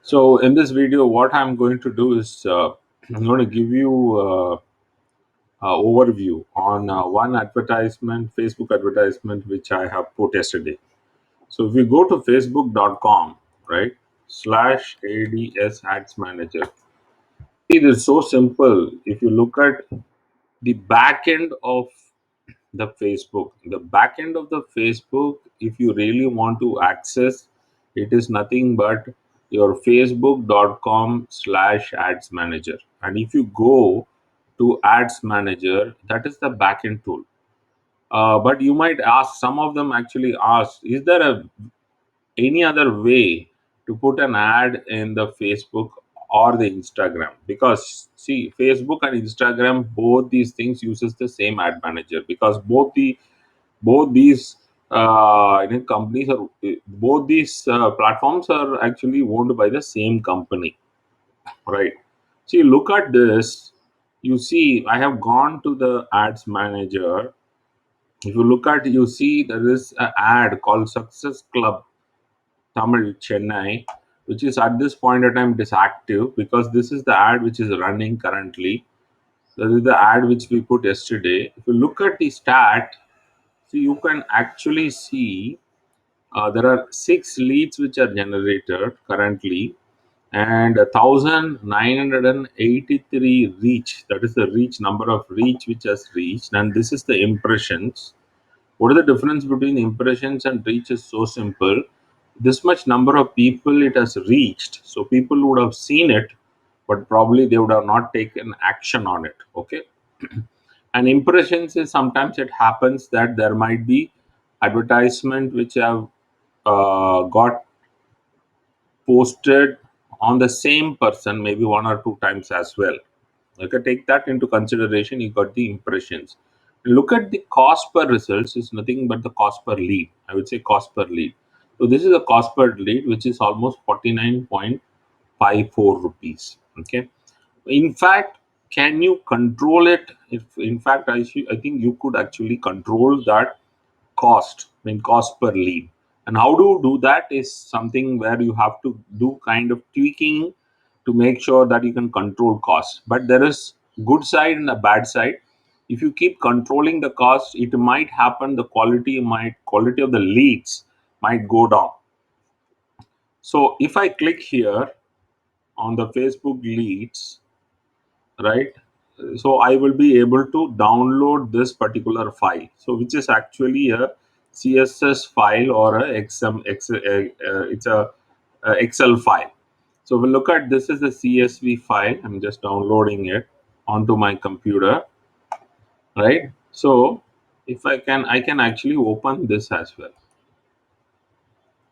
So in this video, what I'm going to do is I'm going to give you overview on one advertisement, Facebook advertisement, which I have put yesterday. So if you go to facebook.com, right, /ads ads manager, it is so simple. If you look at the back end of the back end of the Facebook, if you really want to access, it is nothing but your facebook.com/ads manager. And if you go to ads manager, that is the back end tool. But you might ask, some of them actually ask, is there any other way to put an ad in the Facebook or the Instagram? Because see, Facebook and Instagram, both these things uses the same ad manager, because both these companies are both these platforms are actually owned by the same company, right? So you look at this, you see I have gone to the ads manager. If you look at, you see there is an ad called Success Club Tamil Chennai, which is at this point in time disactive, because this is the ad which is running currently. This is the ad which we put yesterday. If you look at the stat, so you can actually see there are 6 leads which are generated currently, and 1983 reach. That is the reach, number of reach which has reached, and this is the impressions. What is the difference between impressions and reach is so simple. This much number of people it has reached, so people would have seen it, but probably they would have not taken action on it. Okay. And impressions is, sometimes it happens that there might be advertisement which have got posted on the same person maybe one or two times as well. Okay, take that into consideration. You got the impressions. Look at the cost per results is nothing but the cost per lead. I would say cost per lead. So this is the cost per lead, which is almost 49.54 rupees. Okay. In fact, can you control it? If in fact, I think you could actually control that cost, I mean cost per lead. And how to do that is something where you have to do kind of tweaking to make sure that you can control cost. But there is good side and a bad side. If you keep controlling the cost, it might happen the quality of the leads might go down. So if I click here on the Facebook leads, right, so I will be able to download this particular file, so which is actually a css file or a it's a excel file. So we'll look at, this is the csv file. I'm just downloading it onto my computer, right? So if I can actually open this as well,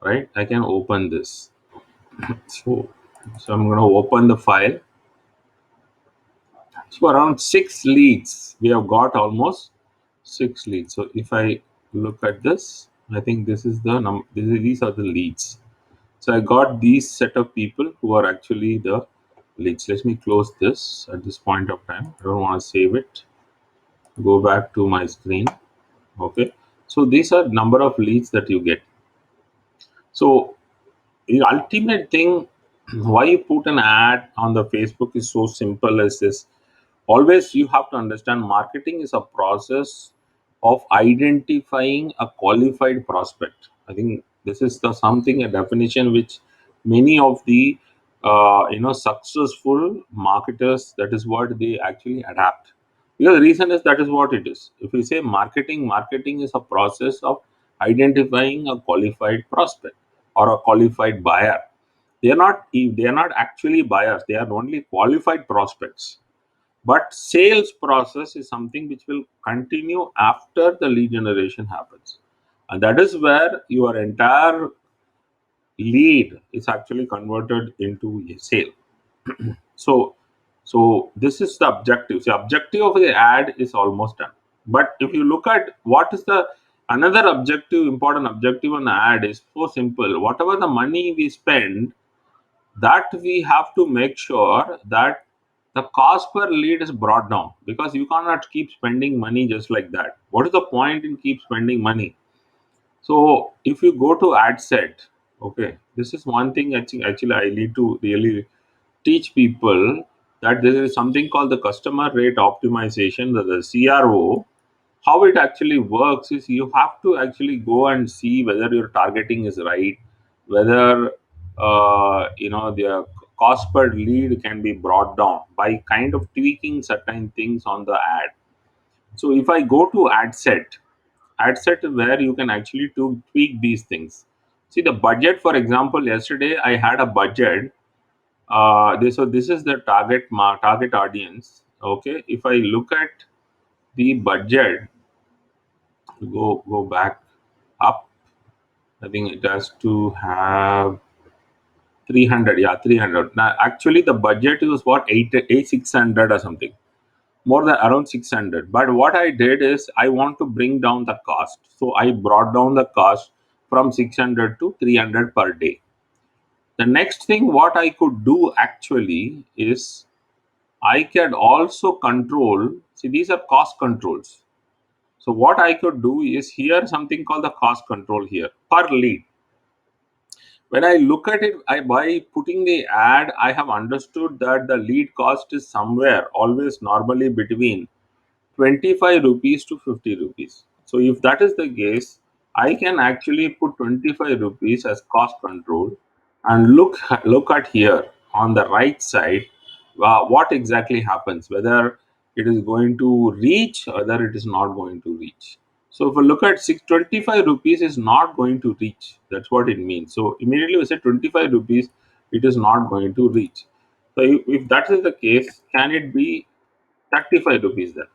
right? I can open this. So I'm going to open the file. So around 6 leads, we have got almost 6 leads. So if I look at this, I think this is the these are the leads. So I got these set of people who are actually the leads. Let me close this at this point of time. I don't want to save it. Go back to my screen. Okay. So these are number of leads that you get. So the ultimate thing, why you put an ad on the Facebook is so simple as this. Always you have to understand, marketing is a process of identifying a qualified prospect. I think this is the something, a definition which many of the successful marketers, that is what they actually adapt. Because the reason is, that is what it is. If we say marketing is a process of identifying a qualified prospect or a qualified buyer. They are not actually buyers, they are only qualified prospects. But sales process is something which will continue after the lead generation happens, and that is where your entire lead is actually converted into a sale. So so this is the objective. The objective of the ad is almost done. But if you look at what is the another objective, important objective on the ad, is so simple. Whatever the money we spend, that we have to make sure that the cost per lead is brought down, because you cannot keep spending money just like that. What is the point in keep spending money? So if you go to ad set, Okay, this is one thing I think actually I need to really teach people, that there is something called the customer rate optimization, the CRO. How it actually works is you have to actually go and see whether your targeting is right, whether the cost per lead can be brought down by kind of tweaking certain things on the ad. So if I go to ad set is where you can actually to tweak these things. See the budget, for example, yesterday I had a budget. This is the target audience. Okay, if I look at the budget, go back up. I think it has to have 300. Yeah, 300. Now actually the budget was what, 600 or something, more than around 600. But what I did is I want to bring down the cost, so I brought down the cost from 600 to 300 per day. The next thing what I could do actually is I can also control. See, these are cost controls. So what I could do is here something called the cost control here per lead. When I look at it, by putting the ad, I have understood that the lead cost is somewhere always normally between 25 rupees to 50 rupees. So if that is the case, I can actually put 25 rupees as cost control, and look at here on the right side, what exactly happens, whether it is going to reach, whether it is not going to reach. So if we look at 625 rupees is not going to reach, that's what it means. So immediately we say 25 rupees, it is not going to reach. So if that is the case, can it be 35 rupees then?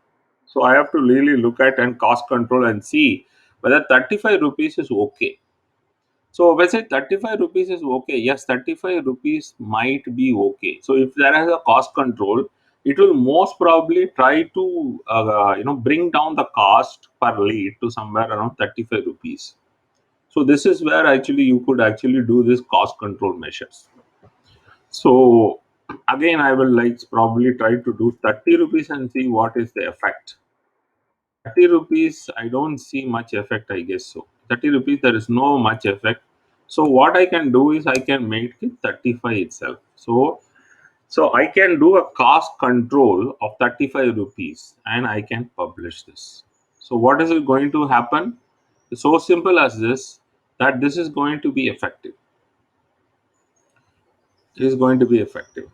So I have to really look at and cost control and see whether 35 rupees is okay. So when I say 35 rupees is okay, yes, 35 rupees might be okay. So if there is a cost control, it will most probably try to bring down the cost per lead to somewhere around 35 rupees. So this is where actually you could actually do this cost control measures. So again, I will like probably try to do 30 rupees and see what is the effect. 30 rupees, I don't see much effect, I guess so. 30 rupees, there is no much effect. So what I can do is I can make it 35 itself. So I can do a cost control of 35 rupees and I can publish this. So what is it going to happen? It's so simple as this, that this is going to be effective. It is going to be effective.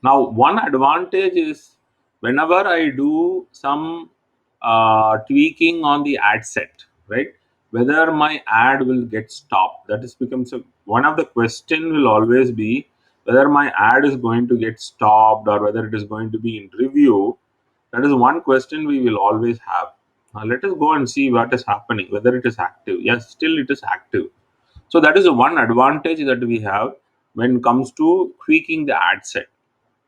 Now, one advantage is whenever I do some tweaking on the ad set, right? Whether my ad will get stopped. That is becomes one of the question will always be whether my ad is going to get stopped or whether it is going to be in review. That is one question we will always have. Now, let us go and see what is happening. Whether it is active. Yes, still it is active. So that is the one advantage that we have when it comes to tweaking the ad set.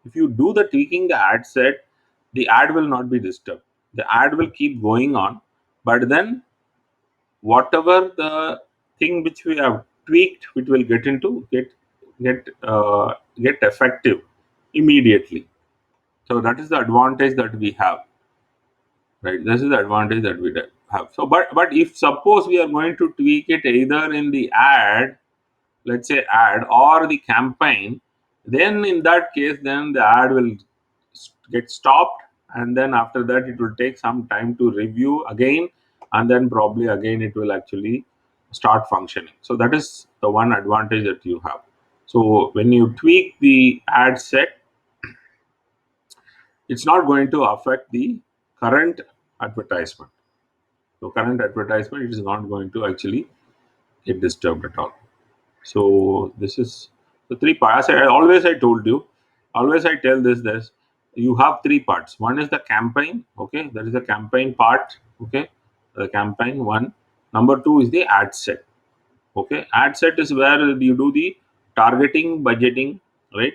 If you do the tweaking the ad set, the ad will not be disturbed. The ad will keep going on, but then whatever the thing which we have tweaked, it will get effective immediately. So that is the advantage that we have, right? This is the advantage that we have. So, but if suppose we are going to tweak it either in the ad, let's say ad, or the campaign, then in that case then the ad will get stopped, and then after that it will take some time to review again, and then probably again it will actually start functioning. So that is the one advantage that you have. So when you tweak the ad set, it's not going to affect the current advertisement. So current advertisement, it is not going to actually get disturbed at all. So this is the three parts. I told you, always I tell this you have three parts. One is the campaign. Okay, that is the campaign part. Okay, the campaign one. Number two is the ad set. Okay, ad set is where you do the targeting, budgeting, right?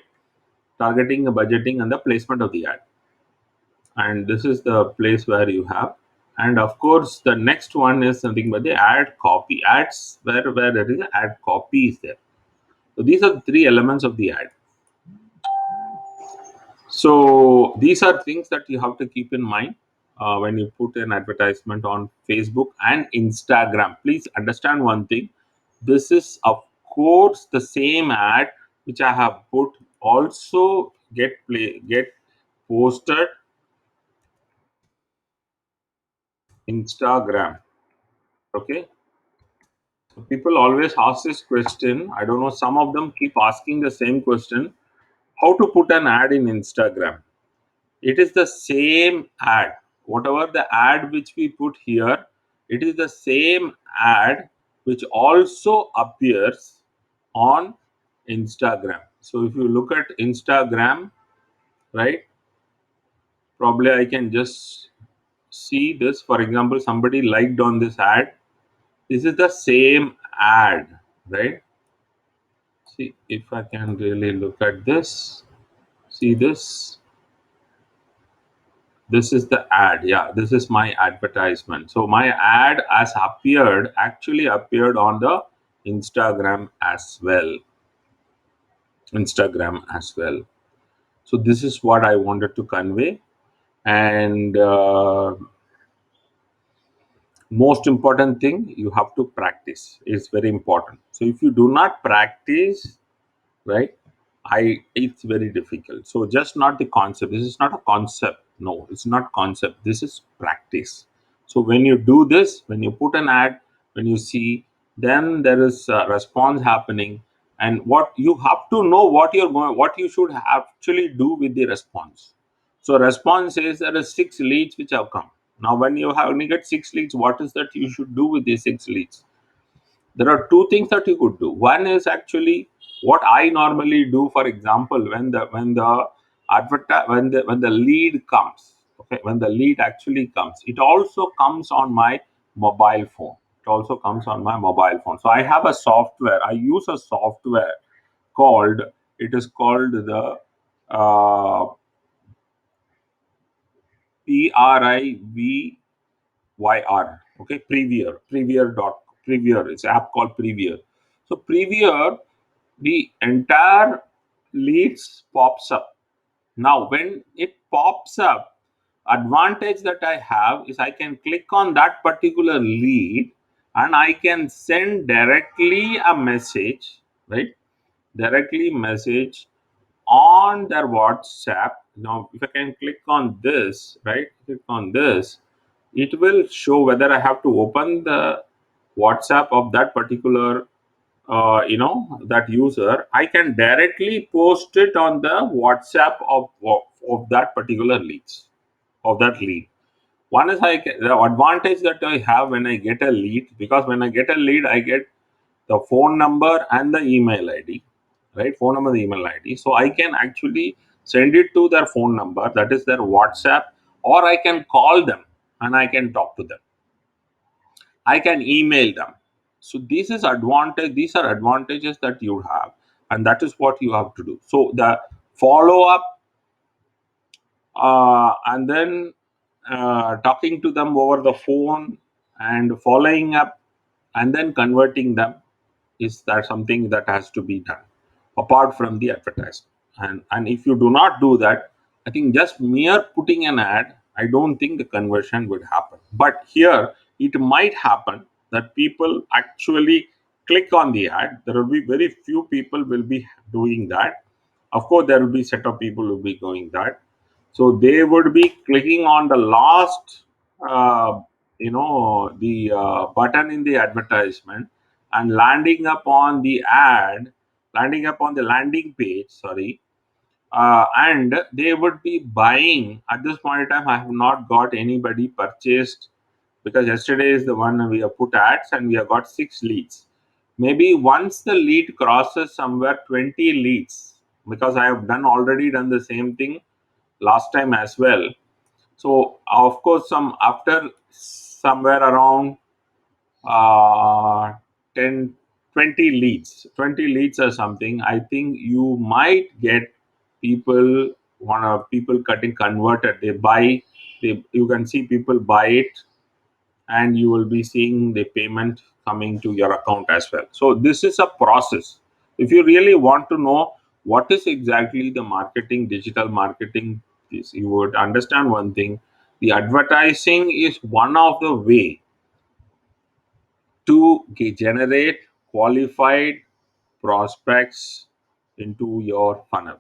Targeting, budgeting, and the placement of the ad. And this is the place where you have. And of course, the next one is something but the ad copy. Ads where there is an ad copy is there. So these are the three elements of the ad. So these are things that you have to keep in mind when you put an advertisement on Facebook and Instagram. Please understand one thing. This is, of course the same ad which I have put also get posted Instagram. Okay. So people always ask this question. I don't know, some of them keep asking the same question. How to put an ad in Instagram? It is the same ad. Whatever the ad which we put here, it is the same ad which also appears on Instagram. So if you look at Instagram, right, probably I can just see this. For example, somebody liked on this ad. This is the same ad, right? See if I can really look at this. See this. This is the ad. Yeah, this is my advertisement. So my ad has actually appeared on the Instagram as well. Instagram as well. So this is what I wanted to convey. And most important thing, you have to practice. It's very important. So if you do not practice, right, it's very difficult. So just not the concept. This is not a concept. No, it's not concept. This is practice. So when you do this, when you put an ad, when you see, then there is a response happening. And what you have to know, what you should actually do with the response. So response says there are 6 leads which have come. Now when you get 6 leads, what is that you should do with these 6 leads? There are two things that you could do. One is actually what I normally do. For example, when the lead comes, okay, when the lead actually comes, it also comes on my mobile phone. It also comes on my mobile phone. So I have a software. I use a software called, it is called the uh, PRIVYR. Okay, Previer. It's an app called Previer. So Previer, the entire leads pops up. Now when it pops up, advantage that I have is I can click on that particular lead and I can send directly a message, right? Directly message on their WhatsApp. Now, if I can click on this, right? Click on this, it will show whether I have to open the WhatsApp of that particular, that user. I can directly post it on the WhatsApp of that particular leads, of that lead. One is the advantage that I have when I get a lead, because when I get a lead, I get the phone number and the email ID, right? Phone number, the email ID. So I can actually send it to their phone number, that is their WhatsApp, or I can call them and I can talk to them. I can email them. So this is advantage. These are advantages that you have, and that is what you have to do. So the follow up, and then talking to them over the phone and following up and then converting them, is that something that has to be done apart from the advertisement. And if you do not do that, I think just mere putting an ad, I don't think the conversion would happen. But here it might happen that people actually click on the ad. There will be very few people will be doing that. Of course there will be set of people who will be going that. So they would be clicking on the last, the button in the advertisement, and landing up on the landing page, sorry, and they would be buying. At this point in time, I have not got anybody purchased, because yesterday is the one we have put ads and we have got 6 leads. Maybe once the lead crosses somewhere 20 leads, because I have already done the same thing last time as well. So of course, some after somewhere around uh, 10, 20 leads or something, I think you might get people getting converted. They buy, you can see people buy it, and you will be seeing the payment coming to your account as well. So this is a process. If you really want to know what is exactly the marketing, digital marketing, is, you would understand one thing: the advertising is one of the way to generate qualified prospects into your funnel.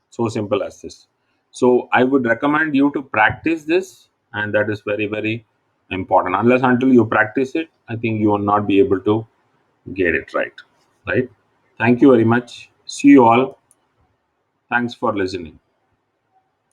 So simple as this. So I would recommend you to practice this, and that is very, very important. Unless until you practice it, I think you will not be able to get it right. Right. Thank you very much. See you all. Thanks for listening.